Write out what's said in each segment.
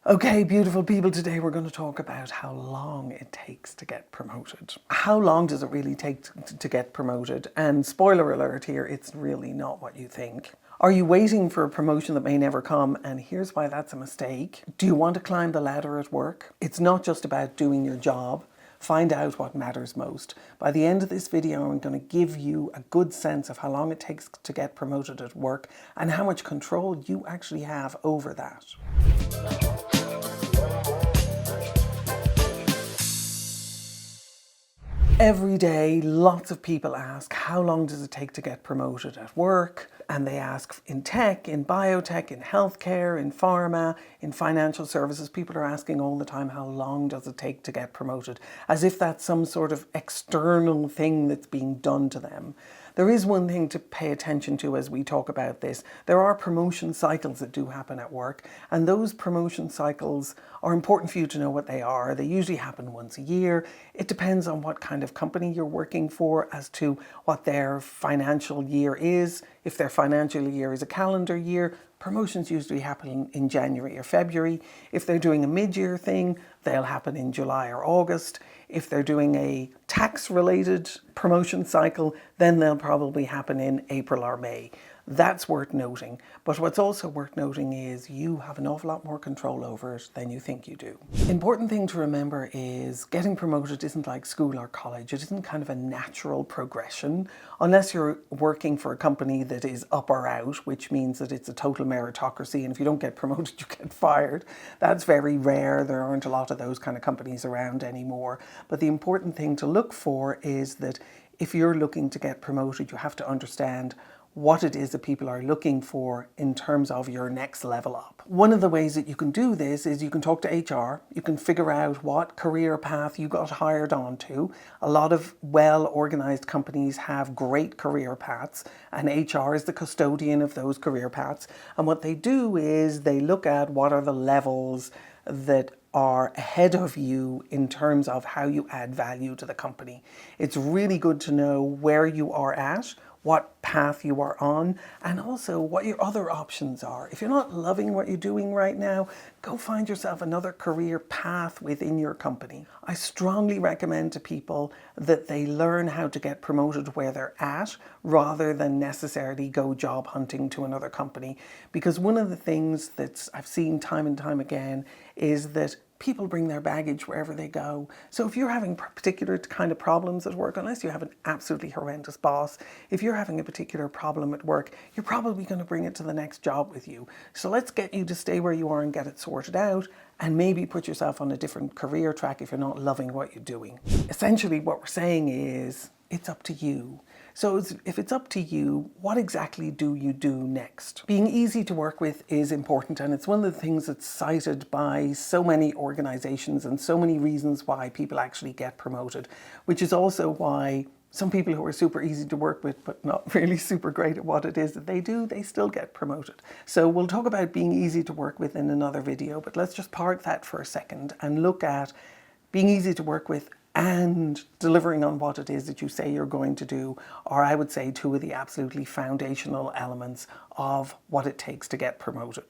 Okay, beautiful people, today we're going to talk about how long it takes to get promoted. How long does it really take to get promoted? And spoiler alert here, it's really not what you think. Are you waiting for a promotion that may never come? And here's why that's a mistake. Do you want to climb the ladder at work? It's not just about doing your job. Find out what matters most. By the end of this video, I'm going to give you a good sense of how long it takes to get promoted at work and how much control you actually have over that. Every day, lots of people ask, how long does it take to get promoted at work? And they ask in tech, in biotech, in healthcare, in pharma, in financial services. People are asking all the time, how long does it take to get promoted? As if that's some sort of external thing that's being done to them. There is one thing to pay attention to as we talk about this. There are promotion cycles that do happen at work, and those promotion cycles are important for you to know what they are. They usually happen once a year. It depends on what kind of company you're working for as to what their financial year is. If their financial year is a calendar year, promotions usually happen in January or February. If they're doing a mid-year thing, they'll happen in July or August. If they're doing a tax-related promotion cycle, then they'll probably happen in April or May. That's worth noting. But what's also worth noting is you have an awful lot more control over it than you think you do. Important thing to remember is getting promoted isn't like school or college. It isn't kind of a natural progression unless you're working for a company that is up or out, which means that it's a total meritocracy. And if you don't get promoted, you get fired. That's very rare. There aren't a lot of those kind of companies around anymore. But the important thing to look for is that if you're looking to get promoted, you have to understand what it is that people are looking for in terms of your next level up. One of the ways that you can do this is you can talk to HR. You can figure out what career path you got hired onto. A lot of well-organized companies have great career paths, and HR is the custodian of those career paths. And what they do is they look at what are the levels that are ahead of you in terms of how you add value to the company. It's really good to know where you are at, what path you are on, and also what your other options are. If you're not loving what you're doing right now, go find yourself another career path within your company. I strongly recommend to people that they learn how to get promoted where they're at rather than necessarily go job hunting to another company. Because one of the things that I've seen time and time again is that people bring their baggage wherever they go. So if you're having particular kind of problems at work, unless you have an absolutely horrendous boss, if you're having a particular problem at work, you're probably going to bring it to the next job with you. So let's get you to stay where you are and get it sorted out, and maybe put yourself on a different career track if you're not loving what you're doing. Essentially what we're saying is, it's up to you. So if it's up to you, what exactly do you do next? Being easy to work with is important, and it's one of the things that's cited by so many organizations and so many reasons why people actually get promoted, which is also why some people who are super easy to work with but not really super great at what it is that they do, they still get promoted. So we'll talk about being easy to work with in another video, but let's just park that for a second and look at being easy to work with and delivering on what it is that you say you're going to do, or I would say two of the absolutely foundational elements of what it takes to get promoted.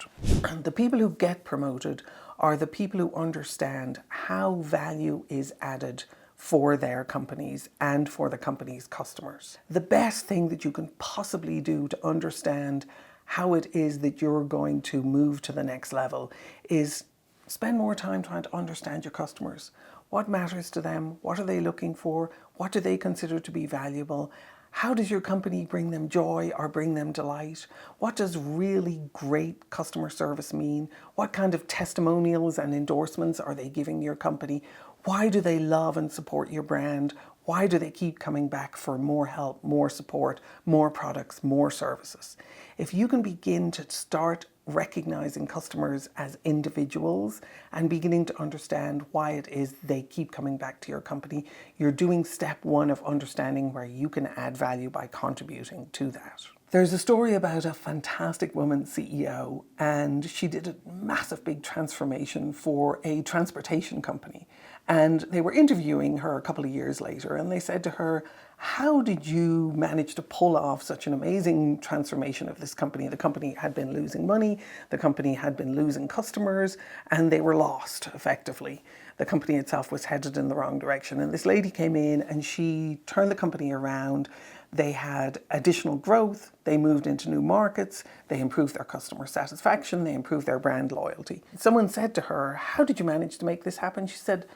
The people who get promoted are the people who understand how value is added for their companies and for the company's customers. The best thing that you can possibly do to understand how it is that you're going to move to the next level is spend more time trying to understand your customers. What matters to them? What are they looking for? What do they consider to be valuable? How does your company bring them joy or bring them delight? What does really great customer service mean? What kind of testimonials and endorsements are they giving your company? Why do they love and support your brand? Why do they keep coming back for more help, more support, more products, more services? If you can begin to start recognizing customers as individuals and beginning to understand why it is they keep coming back to your company, you're doing step one of understanding where you can add value by contributing to that. There's a story about a fantastic woman CEO, and she did a massive big transformation for a transportation company. And they were interviewing her a couple of years later, and they said to her, how did you manage to pull off such an amazing transformation of this company? The company had been losing money, the company had been losing customers, and they were lost, effectively. The company itself was headed in the wrong direction. And this lady came in and she turned the company around. They had additional growth, they moved into new markets, they improved their customer satisfaction, they improved their brand loyalty. Someone said to her, how did you manage to make this happen? She said,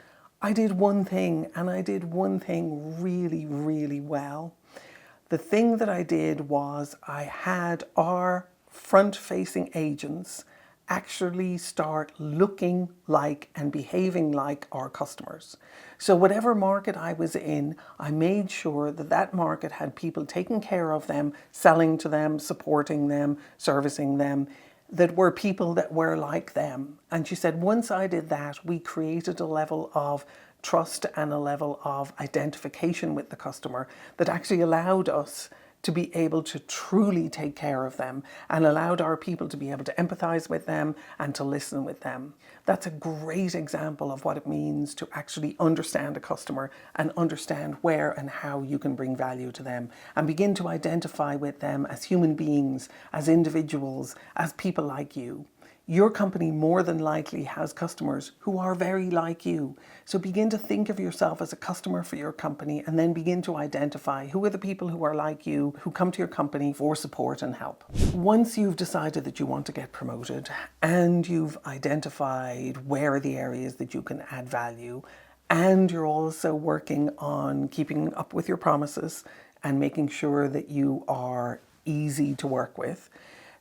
I did one thing, and I did one thing really, really well. The thing that I did was I had our front-facing agents actually start looking like and behaving like our customers. So whatever market I was in, I made sure that that market had people taking care of them, selling to them, supporting them, servicing them, that were people that were like them. And she said, once I did that, we created a level of trust and a level of identification with the customer that actually allowed us to be able to truly take care of them and allowed our people to be able to empathize with them and to listen with them. That's a great example of what it means to actually understand a customer and understand where and how you can bring value to them and begin to identify with them as human beings, as individuals, as people like you. Your company more than likely has customers who are very like you. So begin to think of yourself as a customer for your company and then begin to identify who are the people who are like you, who come to your company for support and help. Once you've decided that you want to get promoted and you've identified where are the areas that you can add value, and you're also working on keeping up with your promises and making sure that you are easy to work with,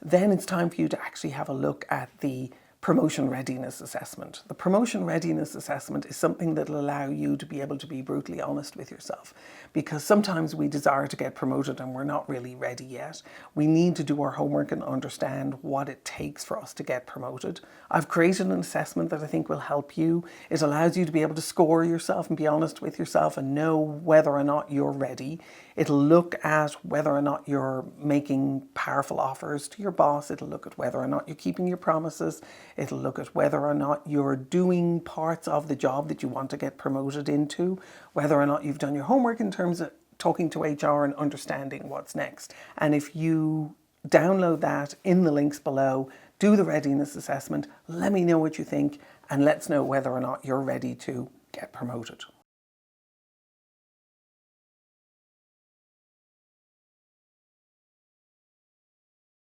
then it's time for you to actually have a look at the promotion readiness assessment. The promotion readiness assessment is something that will allow you to be able to be brutally honest with yourself, because sometimes we desire to get promoted and we're not really ready yet. We need to do our homework and understand what it takes for us to get promoted. I've created an assessment that I think will help you. It allows you to be able to score yourself and be honest with yourself and know whether or not you're ready. It'll look at whether or not you're making powerful offers to your boss. It'll look at whether or not you're keeping your promises. It'll look at whether or not you're doing parts of the job that you want to get promoted into, whether or not you've done your homework in terms of talking to HR and understanding what's next. And if you download that in the links below, do the readiness assessment, let me know what you think, and let's know whether or not you're ready to get promoted.